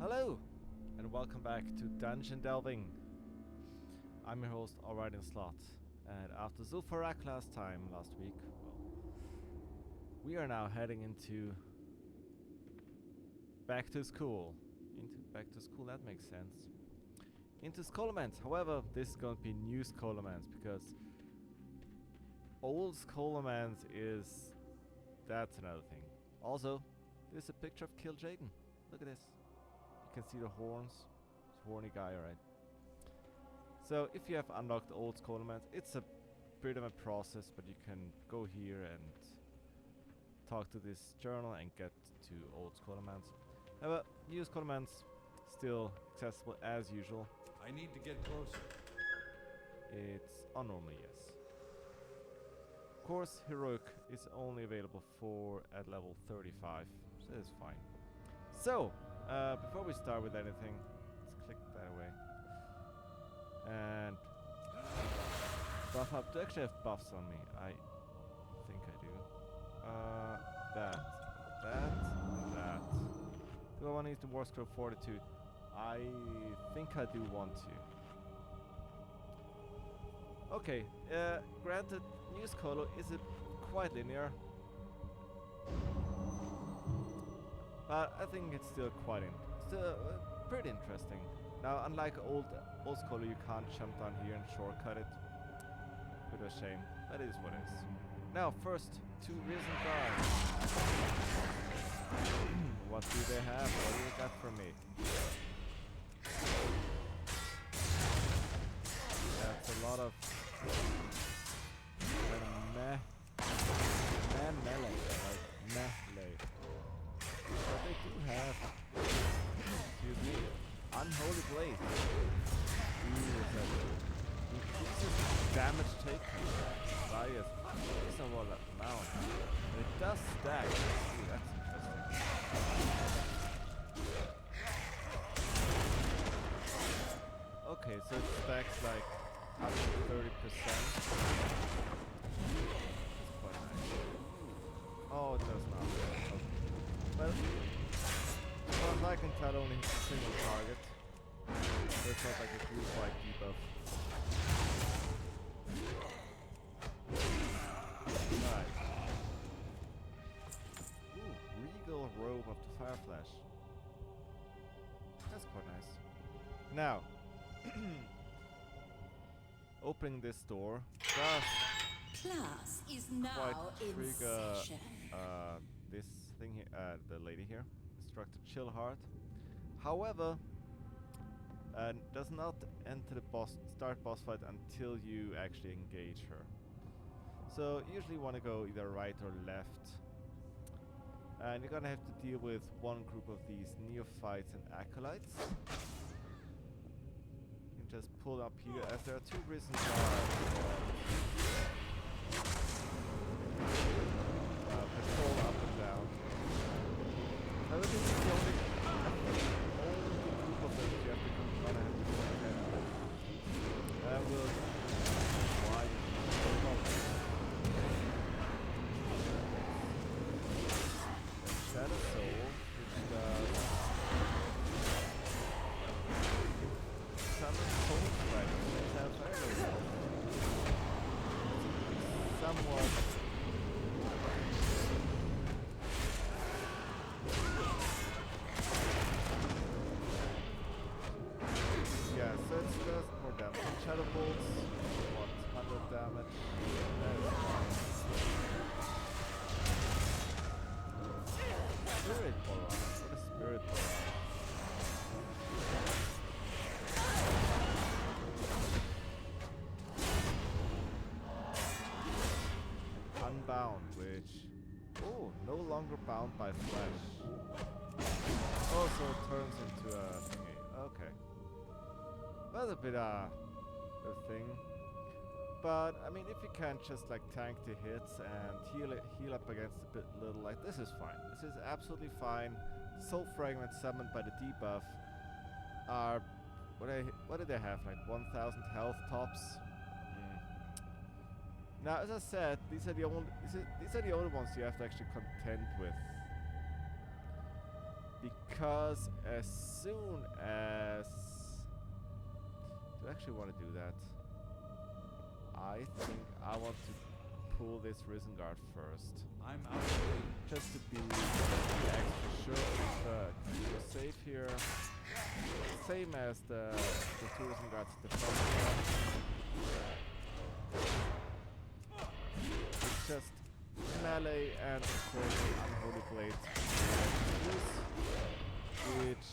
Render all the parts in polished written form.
Hello, and welcome back to Dungeon Delving. I'm your host, Alright in Slot, and after Zulfarak last week, well, we are now heading into back to school. That makes sense. Into Scholomance. However, this is going to be new Scholomance because old Scholomance is... that's another thing. Also, there's a picture of Kill Jaden. Look at this. You can see the horns. It's a horny guy, alright. So, if you have unlocked old Scholomance, it's a bit of a process, but you can go here and talk to this journal and get to old Scholomance. However, new Scholomance still accessible as usual. I need to get closer. It's unnormal, yes. Of course, Heroic is only available for at level 35, so that's fine. So, before we start with anything, let's click that away. And buff up. Do I actually have buffs on me? I think I do. That. Do I want to use the War Scroll Fortitude? I think I do want to. Okay, granted, New Scolo is quite linear, but I think it's still pretty interesting. Now, unlike old Scolo, you can't jump down here and shortcut it. Bit of a shame, but it is what it is. Now, first, two Risen Guards. What do they have? What do you got for me? That's a lot of melee, like melee. But they do have, excuse me, Unholy Blade. Increases damage taken by a reasonable amount. And it does stack. Ooh, that's interesting. Okay, so it stacks like up to 30%. That's quite nice. Oh, it does not. Okay. Well, as far as I can tell, only hits a single target. So it's not like a group-wide debuff. Nice. Ooh, Regal Robe of the Fireflash. That's quite nice. Now, opening this door does Class is now in trigger session. this thing here, the lady here, Instructor Chillheart. However, does not enter the start boss fight until you actually engage her. So you usually want to go either right or left. And you're gonna have to deal with one group of these neophytes and acolytes. You can just pull up here as there are two Risen Guards. Patrol up and down. Now this is the only group of them you have to gonna have to contend with. We'll why Shadow Soul, which does summon cold dragons which have very low somewhat yeah, so it's just more damage. Shadow Bolts, what, 100 damage? That is fine. Spirit Barrage. What is Spirit Barrage? Unbound, which... oh, no longer bound by flesh. Oh, so it turns into a thingy. Okay. That's a bit a thing. But, I mean, if you can't just, like, tank the hits and heal up against a bit little, like, this is fine. This is absolutely fine. Soul Fragments summoned by the debuff are... what do they have? Like, 1,000 health tops? Now, as I said, these are the only ones you have to actually contend with. Because as soon as... Do I actually want to do that? I think I want to pull this Risen Guard first. I'm out. Just to be extra sure. Keep it safe here. Same as the two Risen Guards at the front. It's just melee and of course the Unholy Blade. Which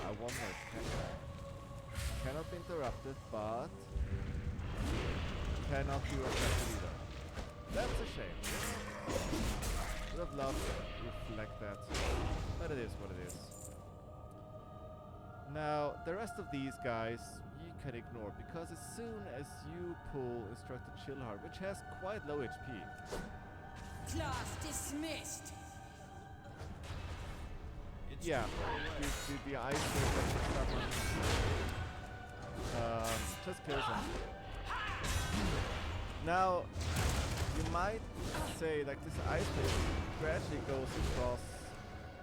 I wonder cannot be interrupted, but cannot be reflected either. That's a shame. Would have loved to reflect that, but it is what it is. Now, the rest of these guys you can ignore, because as soon as you pull Instructor Chillheart, which has quite low HP. Class dismissed. Yeah, the ice wave that you summon just kills him. Now, you might say like this ice wave gradually goes across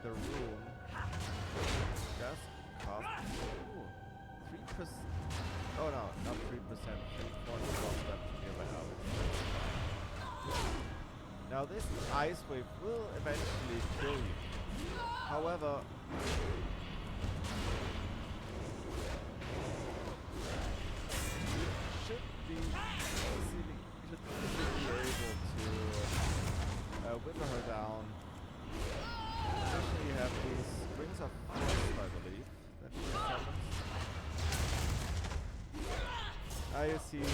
the room. Just cost 3%. Oh no, not 3%. 3 points across that nearby now. Now this ice wave will eventually kill you. However, you should be able to wither her down. Especially you have these Rings of Frost, I believe, that she summons. Now you see,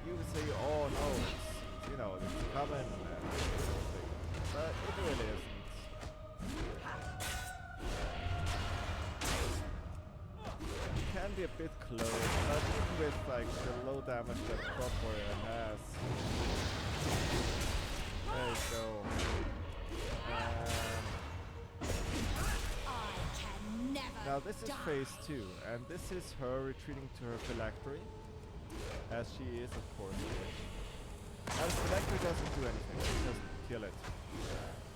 you would say, oh no, it's, you know, it's coming and everything. But it really isn't. Can be a bit close, but even with like the low damage that Crop Warrior has. There you go. Now this is phase 2, and this is her retreating to her phylactery, as she is of course a witch. Now the phylactery doesn't do anything, it doesn't kill it.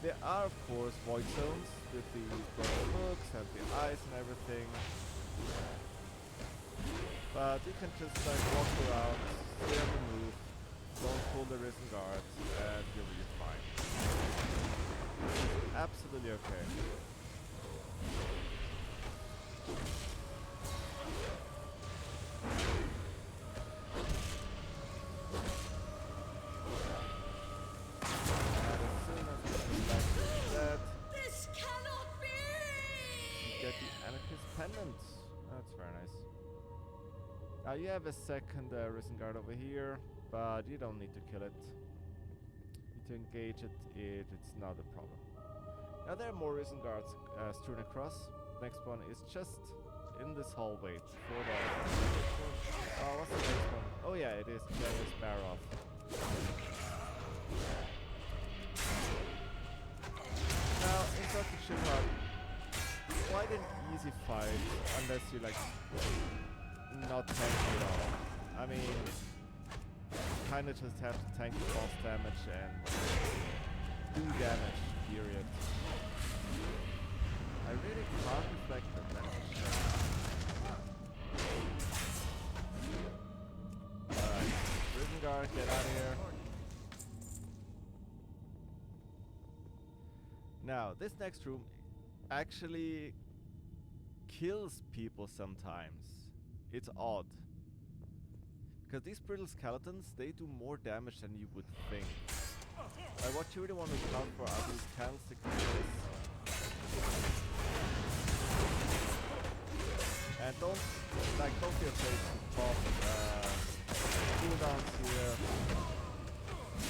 There are of course void zones with the broken hooks and the ice and everything. But you can just like walk around, stay on the move, don't pull the Risen Guard, and you'll be fine. Absolutely okay. And as soon as you come back to that, This cannot be. you get the Anarchist Pendant. That's very nice. Now you have a second Risen Guard over here, but you don't need to kill it. You need to engage it, it's not a problem. Now there are more Risen Guards strewn across. Next one is just in this hallway before the... Oh, what's the next one? Oh yeah, it is Generous Baroff. Now, Instructor Chillheart, quite an easy fight, unless you like... not tanky at all. I mean, kinda just have to tank the boss damage and do damage, period. I really can't reflect the damage. Alright, Risen Guard, get out of here. Now, this next room actually kills people sometimes. It's odd. Because these brittle skeletons, they do more damage than you would think. What you really want to count for are these candlestick pieces. And don't be afraid to pop cooldowns here.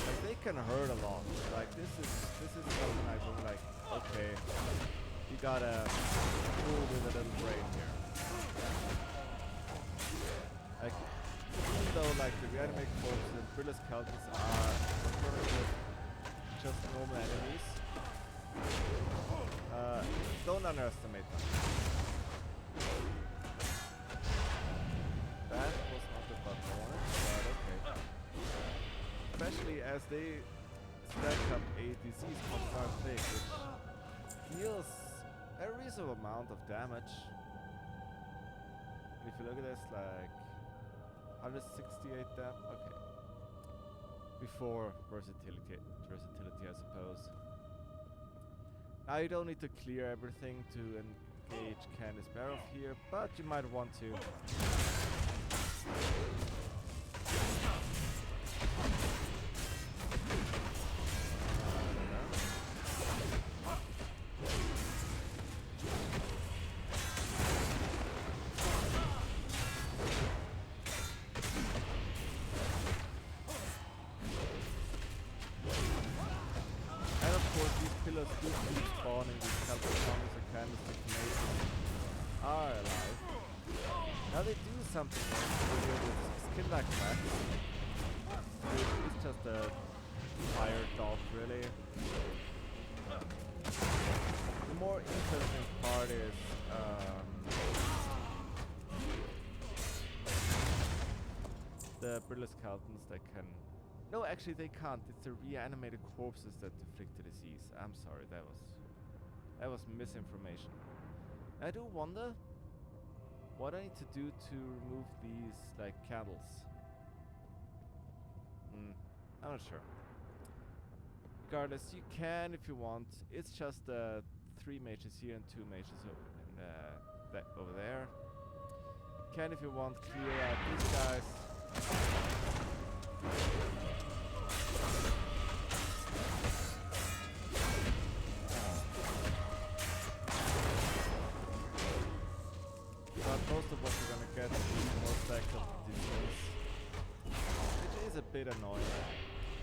Like they can hurt a lot. Like this is something I feel like, okay, you gotta fool with a little brain here. Like, even though like the reanimate corpses and brittle skeletons are alternative just normal enemies, don't underestimate them. That was not the button I wanted, but okay. Especially as they stack up a disease compound thing, which heals a reasonable amount of damage. And if you look at this, like 168 damage. Okay. Before versatility, I suppose. Now you don't need to clear everything to engage Candice Baroff here, but you might want to. Pillars do keep spawning these helpful zombies and Candice the Canadian are alive. Now they do something weird with skin like that. It's just a fire dot, really. The more interesting part is the brittle skeletons that can. No, actually they can't. It's the reanimated corpses that inflict the disease. I'm sorry, that was misinformation. I do wonder what I need to do to remove these like candles. I'm not sure. Regardless, you can if you want. It's just 3 mages here and 2 mages over there. You can if you want clear out these guys. But most of what you're gonna get is more stacks of disease, which is a bit annoying.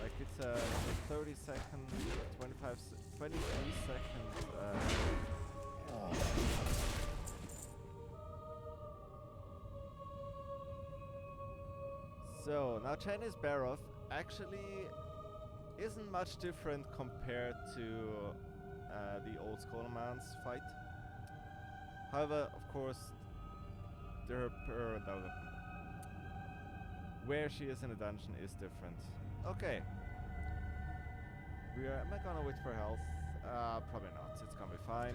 Like it's a 30 second, 23 seconds. So now Chinese Baroff actually isn't much different compared to the old Scholomance fight. However, of course, where she is in the dungeon is different. Okay. Am I gonna wait for health? Probably not. It's gonna be fine.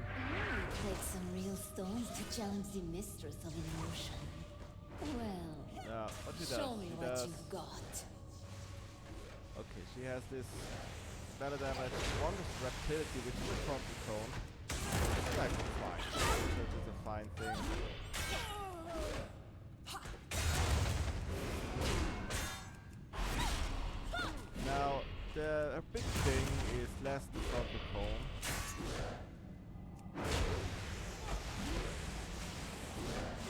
Take some real stones to challenge the mistress of emotion. Well, what she does? show me what you've got. Okay, she has this better damage, wondrous rapidity, which is a front cone. It's actually fine. Which is a fine thing. Now, her big thing is less the front cone.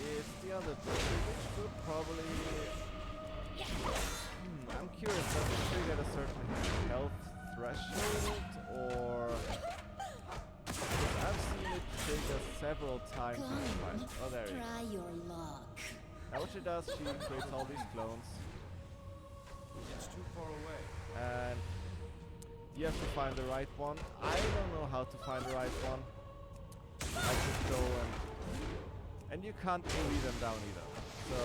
It's the other thing, which will probably... I'm curious, does it trigger a certain health threshold, or... I've seen it trigger several times in the fight. Oh, there you go. Try your luck. Now what she does, she creates all these clones. It's too far away. And you have to find the right one. I don't know how to find the right one. I just go and you can't AoE them down either. So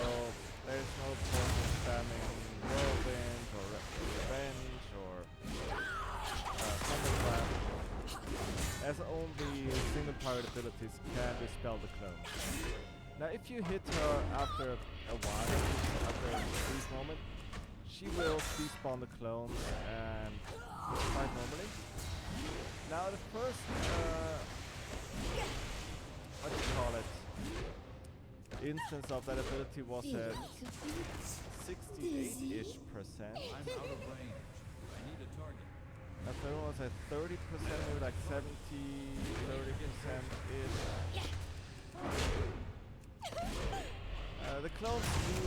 there's no point in spamming whirlwind or revenge or thunderclap, as only single pirate abilities can dispel the clone. Now if you hit her after a while, after a brief moment, she will despawn the clones and fight normally. Now the first, what do you call it, instance of that ability was at 68-ish%. I'm out of range. I need a target. The third one was at 30%, maybe like 30%-ish. The clones do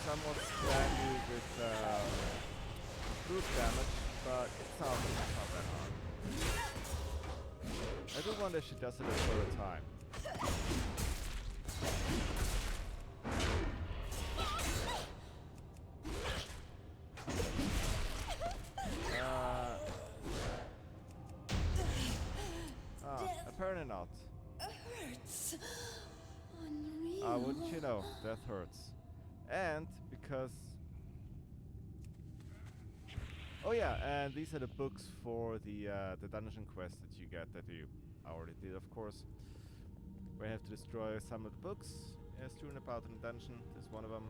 somewhat spam you with boost damage, but it's not that hard. I do wonder if she does it a third time. Apparently not. Hurts. Unreal. Wouldn't you know, death hurts. And because... Oh yeah, and these are the books for the dungeon quest that you get, that you I already did, of course. We have to destroy some of the books. Strewn about in the dungeon. This is one of them.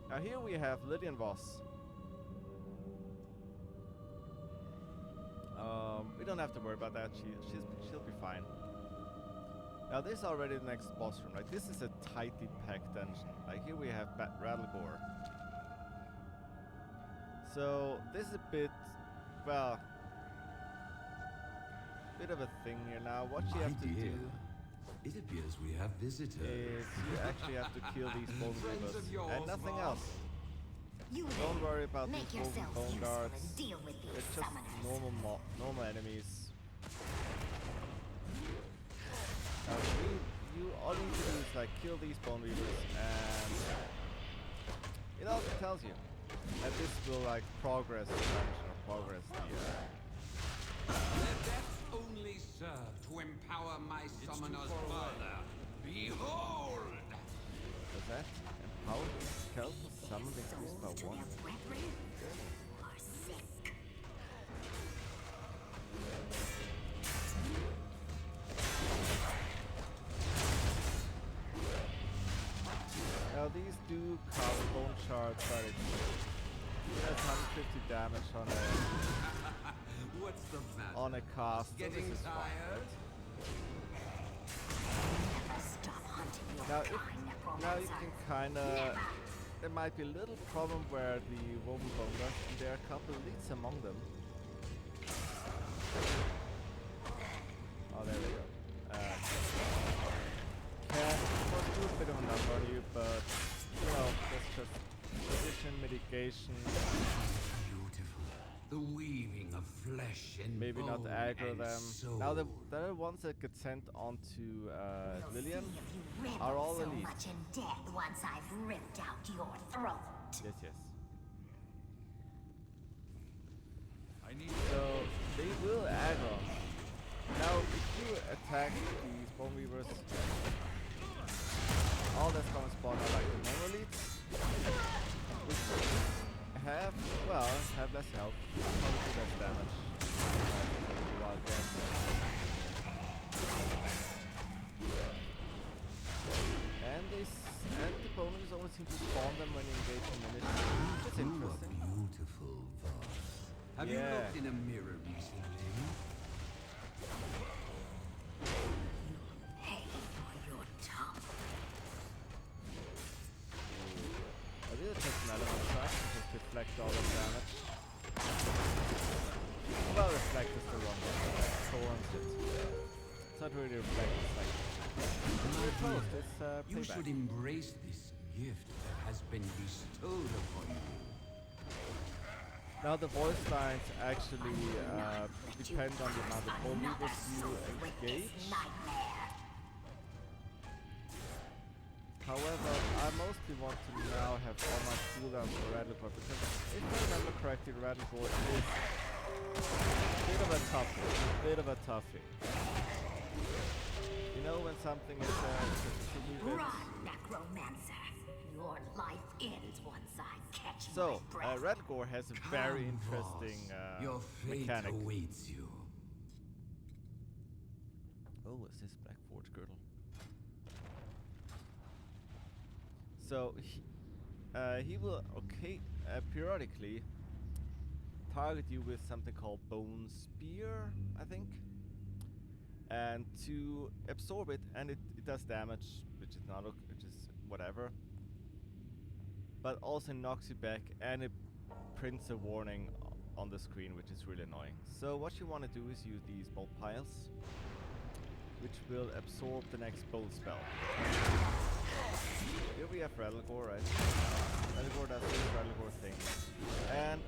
Now here we have Lydian Voss. We don't have to worry about that. She'll be fine. Now this is already the next boss room. Like this is a tightly packed dungeon. Like here we have Rattlegore. So this is a bit, well, bit of a thing here now. What you have to do it appears we have visitors. is you actually have to kill these bone Friends weavers of yours, and nothing Voss. else. You Don't worry about make these yourselves bone useful guards. and deal with these It's just summoners. normal enemies. All you need to do is like kill these bone weavers, and it also tells you that this will like progress the dungeon or progress the. Their deaths only serve to empower my summoners further. Behold! Does that empower the skeleton summon increased by Souls to 1? their brethren who are sick. Now these do cause bone shards, but it does 150 damage What's the matter? on a cast. So this Getting is fine. tired? Never stop hunting your Now, kind, now you necromancer. can kind of. There might be a little problem where the woven bone dust, and there are a couple elites among them. Oh, there we go. Can of course do a bit of a number on you, but you know, that's just position mitigation. Beautiful. The weaving of flesh and Maybe not bone aggro and them. soul. Now the ones that get sent onto We'll Lillian see if you are revel all so elite. much in death once I've ripped out your throat. Yes, yes. I need So they will aggro. Now if you attack these bone weavers, all that's gonna spawn are like the monoliths, which have less health, probably do less damage. Wild guess. And the bone weavers only seem to spawn them when you engage in initiative. That's You are interesting. beautiful, Voss. Have you Yeah. looked in a mirror recently? Pay for your tongue. I did take an element strike to just deflect all the damage. Well, reflect is the wrong one. That's Thorns it. It's not really reflect, it's like. It's close, it's You payback. should embrace this gift that has been bestowed upon you. Now the voice lines actually depend on the amount of bone Another weavers you soul with this engage. nightmare. However, I mostly want to now have all my cooldowns for Rattlegore because if I remember correctly, Rattlegore is a bit of a toughie. You know when something is a wee bit. Run, necromancer. Your life ends once I catch So, my breath. Rattlegore has a very Come, Voss. interesting Your fate mechanic. awaits you. Oh, what's this Black Forge girdle? So he will periodically target you with something called Bone Spear, I think, and to absorb it, and it does damage, which is not which is whatever, but also knocks you back, and it prints a warning on the screen, which is really annoying. So what you want to do is use these bolt piles, which will absorb the next bolt spell. Here we have Rattlegore, right? Rattlegore does this Rattlegore thing. And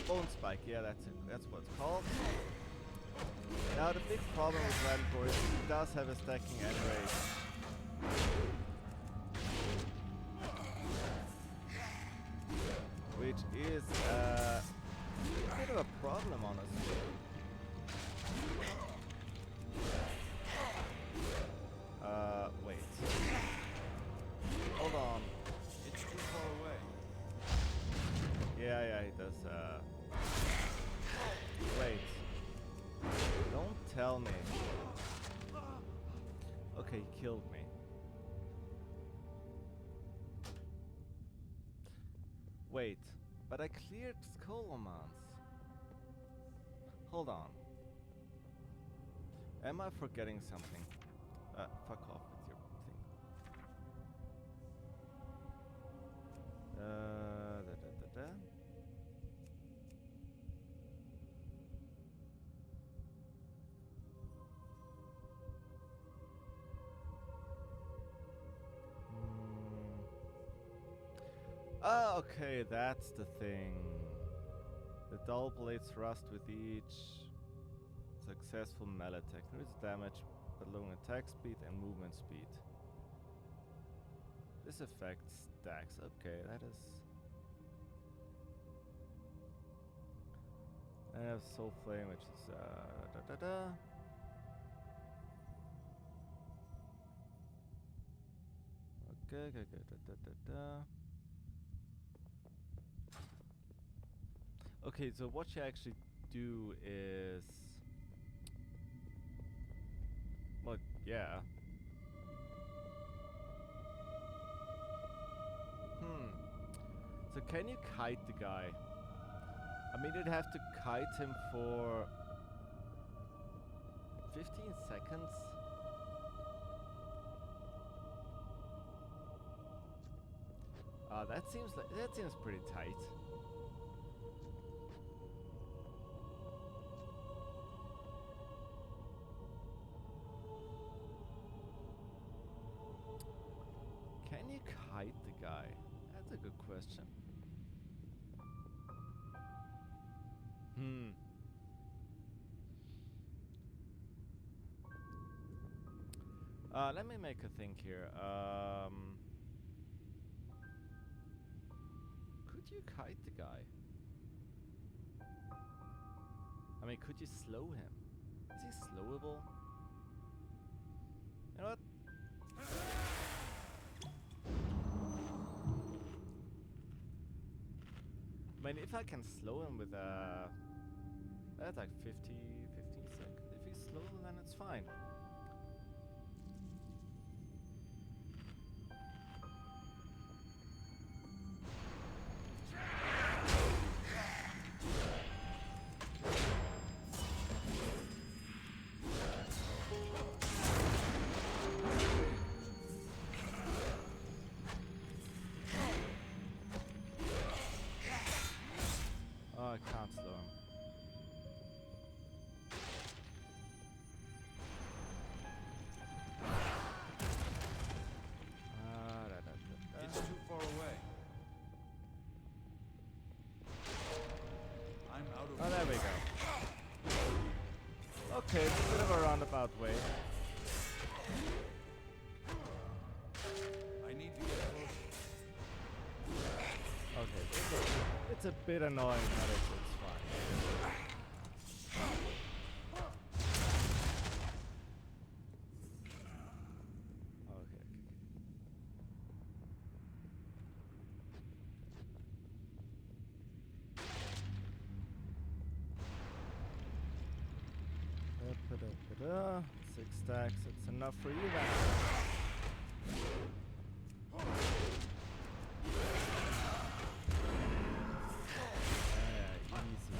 Bone Spike, yeah, that's what it's called. Now the big problem with Rattlegore is he does have a stacking end rate. Which is a bit of a problem, honestly. Wait. Hold on. It's too far away. Yeah, he does, wait. Don't tell me Okay, he killed me. Wait, but I cleared Scholomance. Hold on. Am I forgetting something? Fuck off with your thing. Da. Ah, okay, that's the thing. The dull blades rust with each successful melee attack. Increase damage, but lowering attack speed and movement speed. This affects stacks. Okay, that is. I have Soul Flame, which is Okay, Okay, so what you actually do is... Well, yeah. So can you kite the guy? I mean, you'd have to kite him for 15 seconds. That seems pretty tight. Can you kite the guy? That's a good question. Let me make a think here. Could you kite the guy? I mean, could you slow him? Is he slowable? You know what? I mean, if I can slow him with that's like 15 seconds. If he's slow, then it's fine. Oh, I can't slow him. It's too far away. I'm out of. Oh, there we go. Okay, it's a bit of a roundabout way. I need to get closer. Okay, it's a bit annoying, but it's fine. Okay. Da-da-da-da. 6 stacks, it's enough for you then. Easy.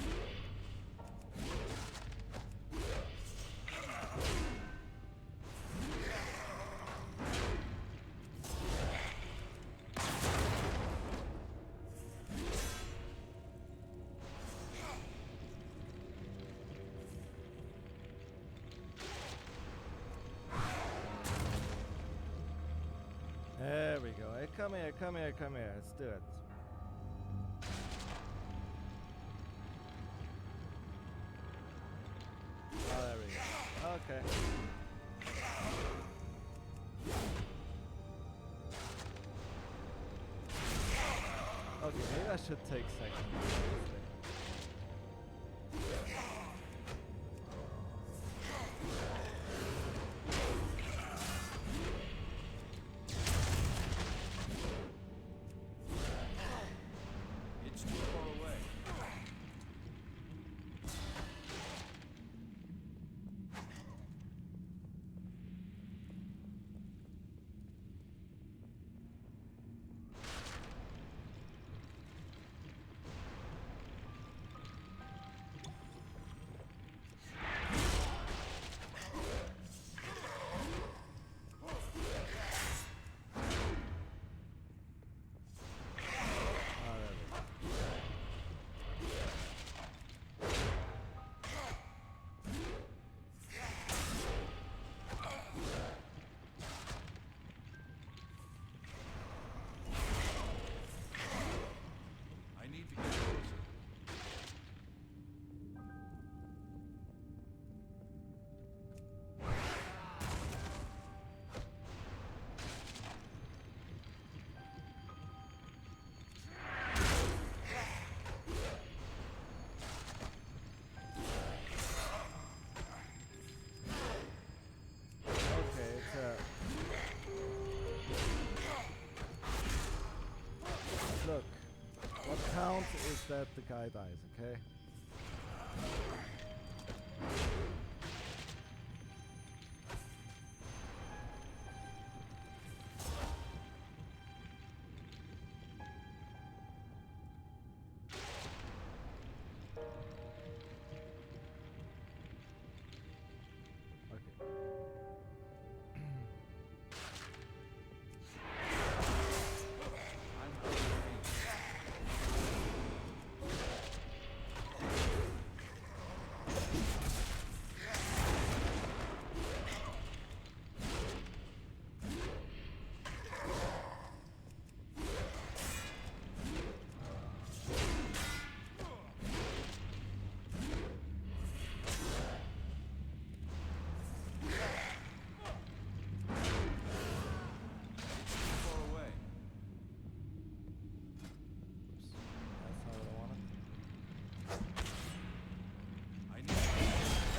There we go. Hey, come here, come here, come here. Let's do it. Oh, there we go. Okay. Okay, maybe I should take second. It's too far away. count is that the guy dies, okay?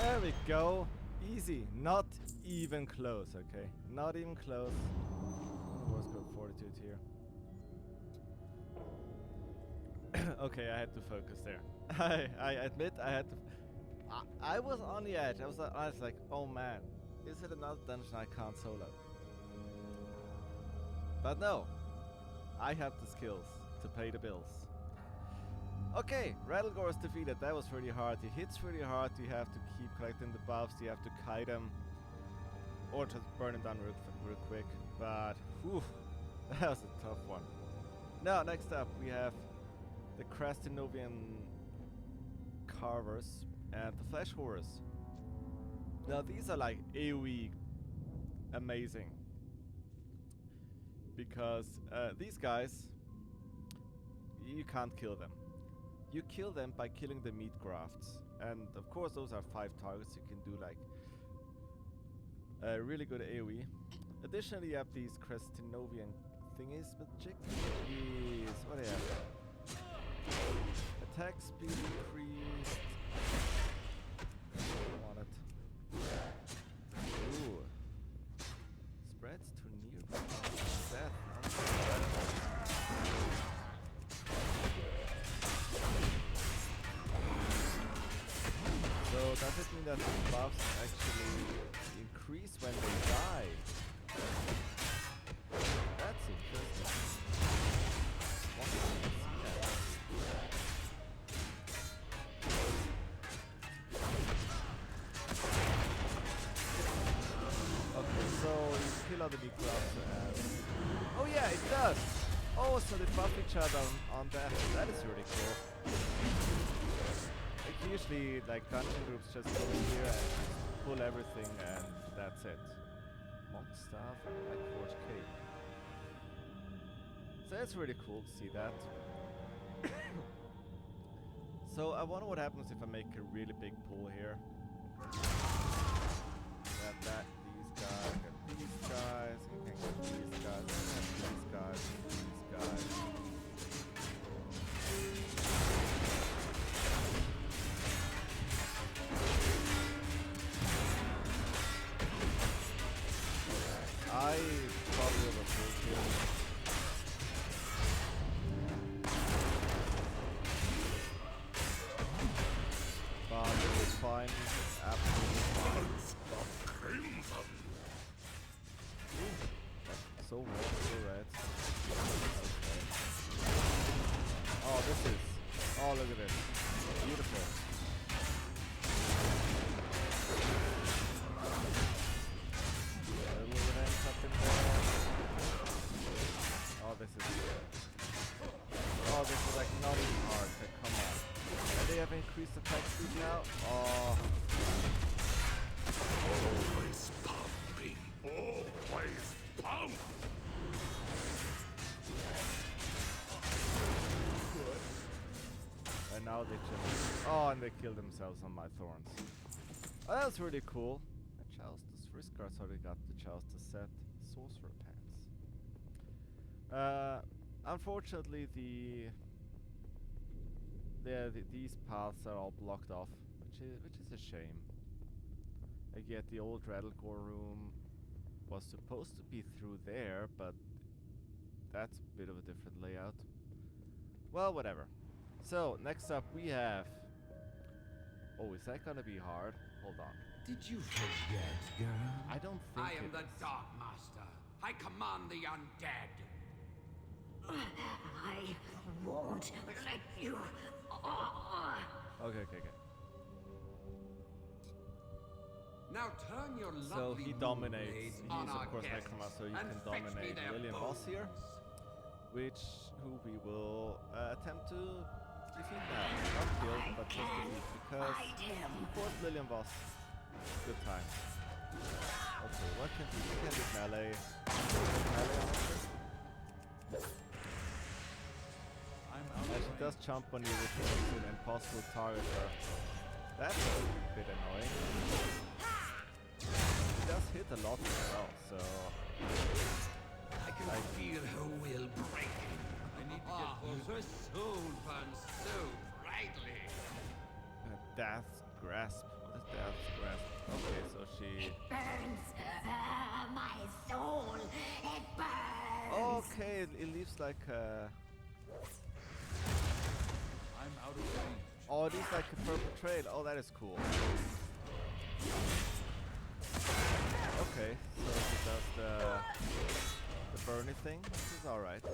There we go. Easy. Not even close, okay? Not even close. Wars got fortitude here. Okay, I had to focus there. I admit I had to. I was on the edge. I was like, oh man, is it another dungeon I can't solo? But no, I have the skills to pay the bills. Okay, Rattlegore is defeated. That was really hard. He hits really hard. You have to keep collecting the buffs. You have to kite them. Or just burn them down real quick. But, whew, that was a tough one. Now, next up, we have the Crastinovian Carvers and the Flesh Horrors. Now, these are like AoE amazing. Because these guys, you can't kill them. You kill them by killing the meat grafts. And of course those are 5 targets. You can do like a really good AoE. Additionally you have these Crastinovian thingies with chickies. What do you have? Attack speed increased. I want it. Ooh. Spreads to near death. So does it mean that the buffs actually increase when they die? That's interesting. Wonder if I can see that. Okay, so you kill other big buffs and... Oh yeah, it does! Oh, so they buff each other on death. That is really cool. Usually, like, dungeon groups just go in here and pull everything and that's it. Monk Staff and Black Forge Cape. So that's really cool to see that. So I wonder what happens if I make a really big pull here. Got these guys, you can get these guys, these guys, these guys. I probably oversold here. But it is fine. It's absolutely fine. So warm, so red. Okay. Oh, this is... Oh, look at this. Beautiful. Oh, this is good. Oh, this is like not even hard. Okay, come on. And they have increased attack speed now? Oh. Always pumping. Always pump. And now they just... Oh, and they kill themselves on my thorns. Oh, that's really cool. A Joustus Friskars already got the Joustus set. Sorcerer Pants. Unfortunately, these paths are all blocked off, which is a shame. Like, yet the old Rattlegore room was supposed to be through there, but that's a bit of a different layout. Well, whatever. So, next up we have... Oh, is that gonna be hard? Hold on. Did you forget, girl? I don't think I am it the is. Dark Master. I command the undead. I won't let you. Okay, okay, okay. Now turn your So lovely he moon dominates. blades He's on our of course guests Necromancer, so you and can fetch me dominate their Lillian Boss here. bones. Who we will attempt to defeat now. Not kill, but just defeat, because fourth Lillian Boss. Good time. Okay, what can we do melee? Melee honestly? I'm out And of she does range. jump on you, which makes it impossible to target her. That's a bit annoying. She does hit a lot as well, so... I can feel her will break. I need to get closer. Her soul burns so brightly. Death's Grasp. What is Death's Grasp? Okay, so she... Burns my soul. It burns. Okay, it leaves like I'm out of range. Oh, it leaves like a purple trail. Oh, that is cool. Okay, so she does the burny thing, which is alright.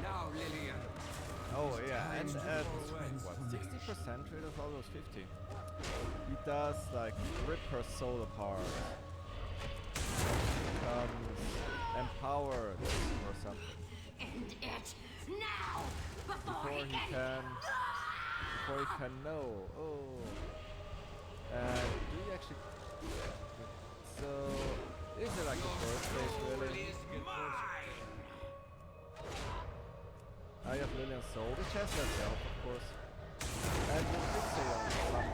Now, Lillian. Oh yeah, and at transformation. what, 60% rate of almost 50. He does like rip her soul apart. Becomes empowered or something. End it now Before he can know. Oh. And do you actually... So, is it like the first stage really? Mine. I have Lillian's soul, which has less health, of course. And we'll fixate on someone.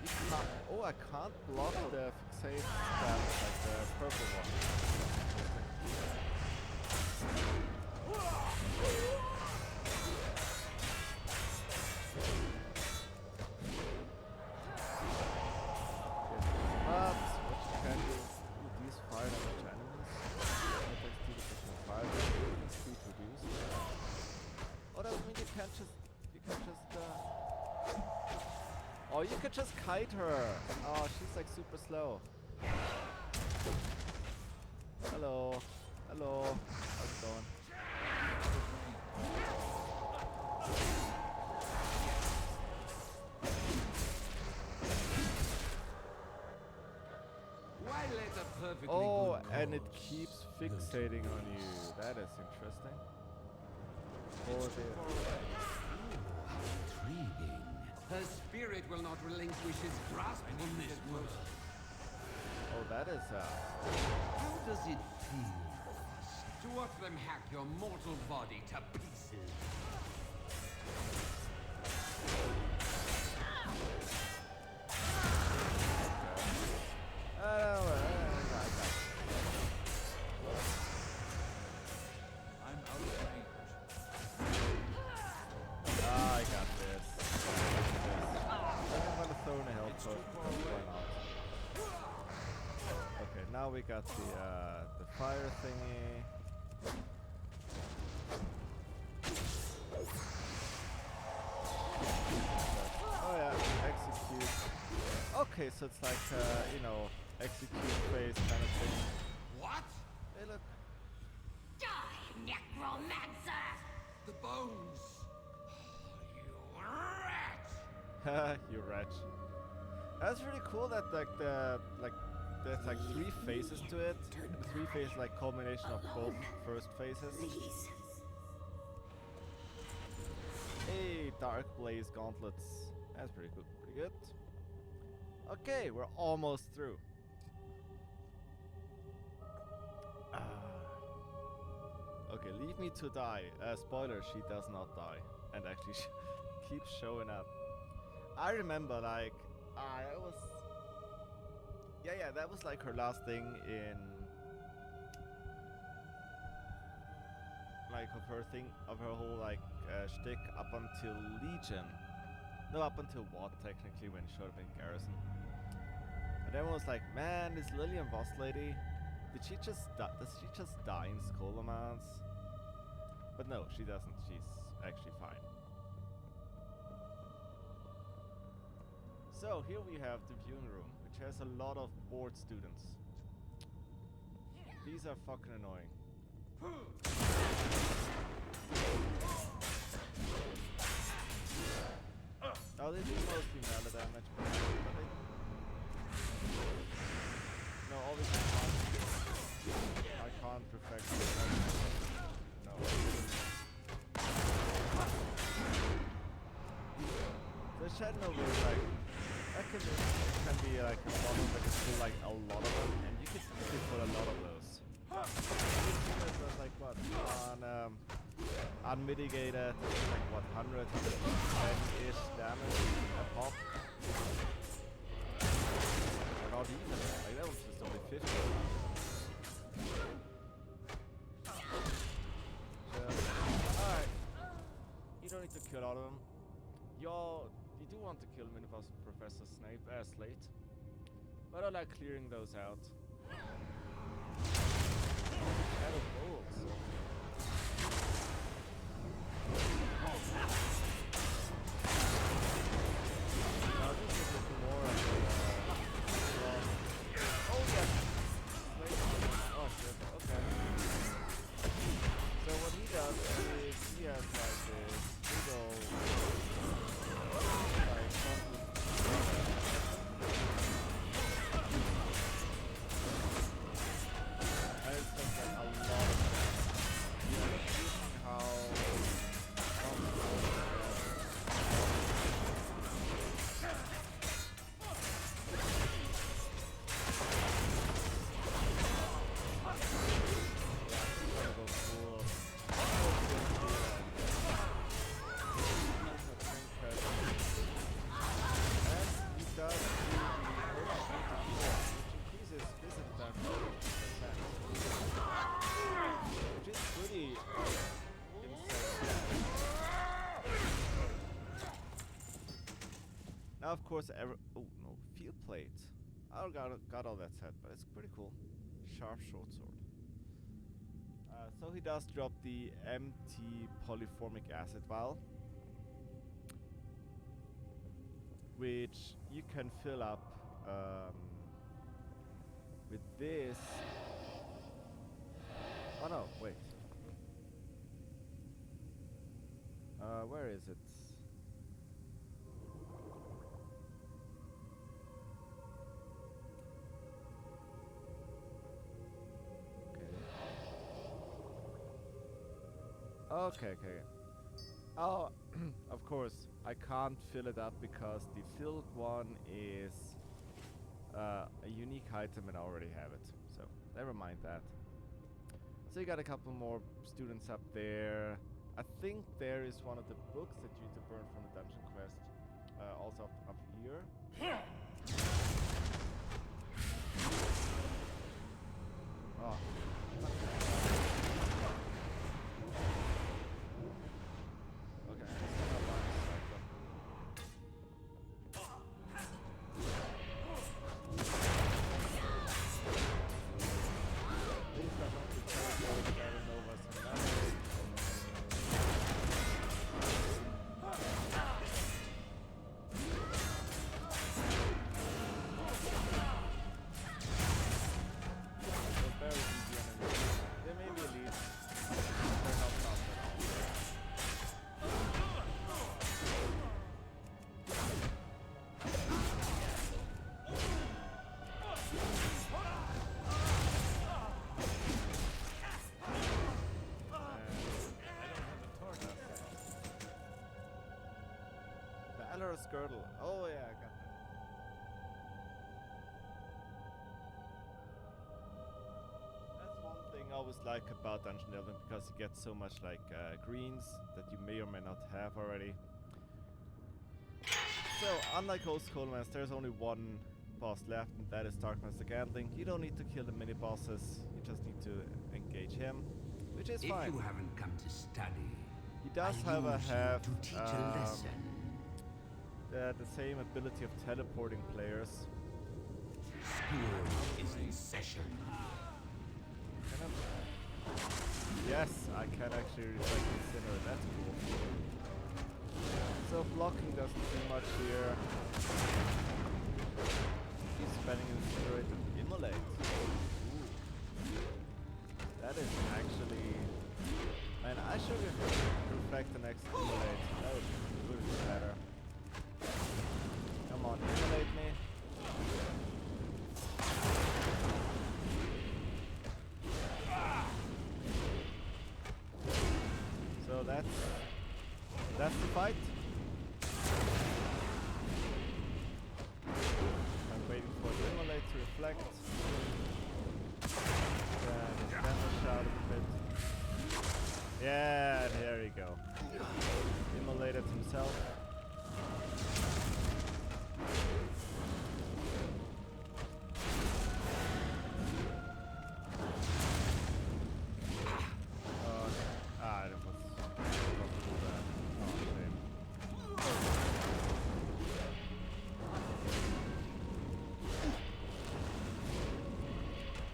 You can't... Oh, I can't block the fixate damage like the purple one. But what you can do, these fire damage to enemies. Attacks to the additional fire damage, speed reduced. Oh, that means you can just oh, you can just kite her. Oh, she's like super slow. Hello. Hello. How's it going? Why let a perfectly Oh, good and it cause keeps fixating on you. That is interesting. Oh dear. Intriguing. Her spirit will not relinquish its grasp on this world. Oh, that is How does it feel to watch them hack your mortal body to pieces? I'm out of range. I got this. I'm gonna throw in a health potion. Why not? Okay, now we got the fire thingy. Oh yeah, execute. Okay, so it's like you know, execute phase kind of thing. What? Hey, look. Die, necromancer. The bones. You rat! You wretch. That's really cool that there's like 3 phases to it. The 3 phases like culmination of both first phases. Please. Hey, Dark Blaze Gauntlets. That's pretty good. Pretty good. Okay, we're almost through. Okay, leave me to die. Spoiler, she does not die. And actually she keeps showing up. I remember like, that was... Yeah, that was like her last thing in... Like of her thing, of her whole like shtick up until Legion. No, up until what, technically, when he showed up in Garrison. And everyone was like, man, this Lillian Voss lady, does she just die in Scholomance? But no, she doesn't. She's actually fine. So here we have the viewing room, which has a lot of bored students. These are fucking annoying. Oh, they do mostly melee damage, but they... No, obviously I can't perfect it. No. The Shadow is like... That can be like a model that can pull like a lot of them, and you can easily pull a lot of those. It was like what? On unmitigated, like what, 110-ish damage a pop? Or not even, like that was just only 50. Alright. You don't need to kill all of them. You do want to kill Miniboss Professor Slate. But I like clearing those out. Shadow bolts. Now this is a bit more of a... oh yes! Wait. Oh shit, okay. So what he does is he has like this big old... like something... I just think like a lot of how now, of course, oh no, field plate. I got all that set, but it's pretty cool. Sharp short sword. So he does drop the empty polyformic acid vial, which you can fill up with this. Oh no, wait. Where is it? Okay. Oh, of course, I can't fill it up because the filled one is a unique item and I already have it. So, never mind that. So you got a couple more students up there. I think there is one of the books that you need to burn from the dungeon quest. Also up here. Oh. Girdle. Oh yeah, I got that. That's one thing I always like about Dungeon Delving, because you get so much like greens that you may or may not have already. So unlike old Scholomance, there's only one boss left, and that is Darkmaster Gambling. You don't need to kill the mini bosses, you just need to engage him, which is fine. If you haven't come to study, He does have a half the same ability of teleporting players. School is in session. Can I? Yes, I can actually reflect the sinner. That's cool. So blocking doesn't do much here. He's spending incinerate and immolate. Ooh. That is actually. Man, I should reflect the next immolate. That would be better. Come on, immolate me. So that's the fight. I'm waiting for the immolate to reflect. Then damage out a bit. Yeah, there you go. Immolated himself.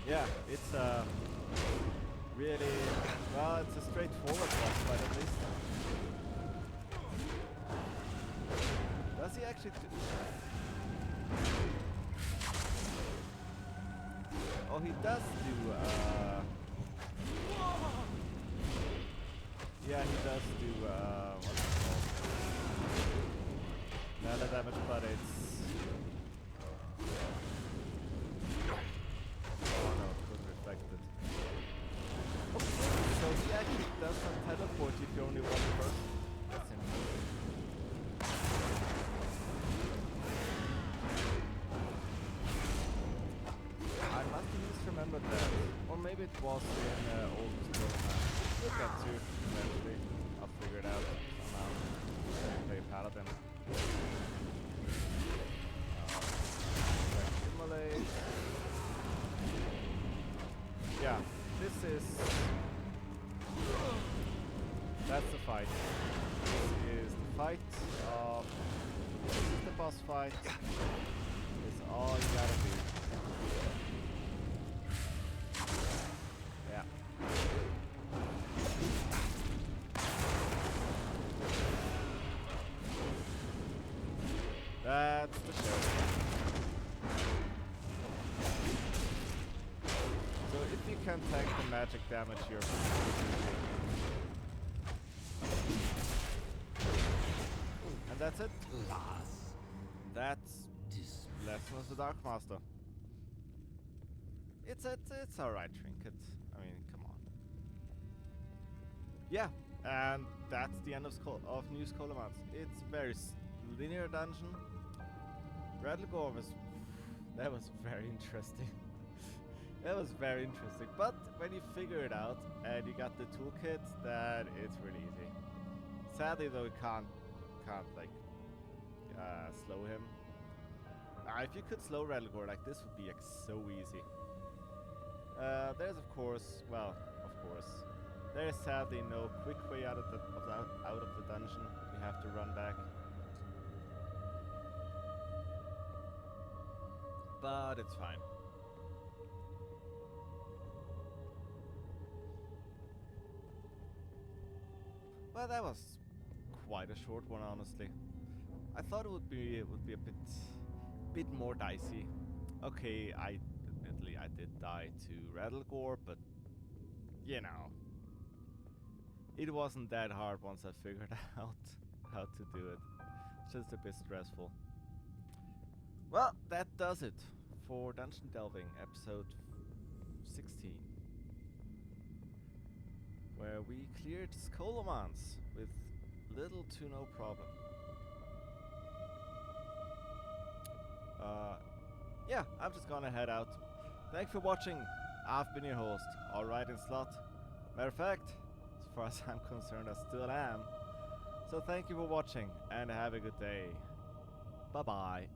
Yeah, it's really, well, it's a straightforward boss fight at least. Does he actually do... Oh, he does do, yeah, he does do, what's it called? Melee damage, but it's... So he actually does not teleport if you're only one person. That's interesting. I must have misremembered that. Or maybe it was in old Scholomance. We'll get to eventually. I'll figure it out somehow. Play Paladin. Immolate. Yeah, this is... That's the fight. This is the fight of... This is the boss fight. It's all you gotta do. Yeah. That's the show. So if you can tank the magic damage here, and that's it. That's Lesson of the Dark Master. It's alright, Trinket. I mean, come on. Yeah, and that's the end of New Scholomance. It's very linear dungeon. Rattlegore that was very interesting. That was very interesting. But when you figure it out and you got the toolkit, then it's really easy. Sadly though, you can't like slow him. If you could slow Rattlegore, like this would be like so easy. There's of course, there is sadly no quick way out of the dungeon. You have to run back. But it's fine. Well, that was quite a short one, honestly. I thought it would be a bit more dicey. Okay, admittedly I did die to Rattlegore, but you know, it wasn't that hard once I figured out how to do it. It's just a bit stressful. Well, that does it for Dungeon Delving episode 16, where we cleared Scholomance with little to no problem. Yeah, I'm just gonna head out. Thanks for watching. I've been your host, Alright in Slot. Matter of fact, as far as I'm concerned, I still am. So thank you for watching and have a good day. Bye bye.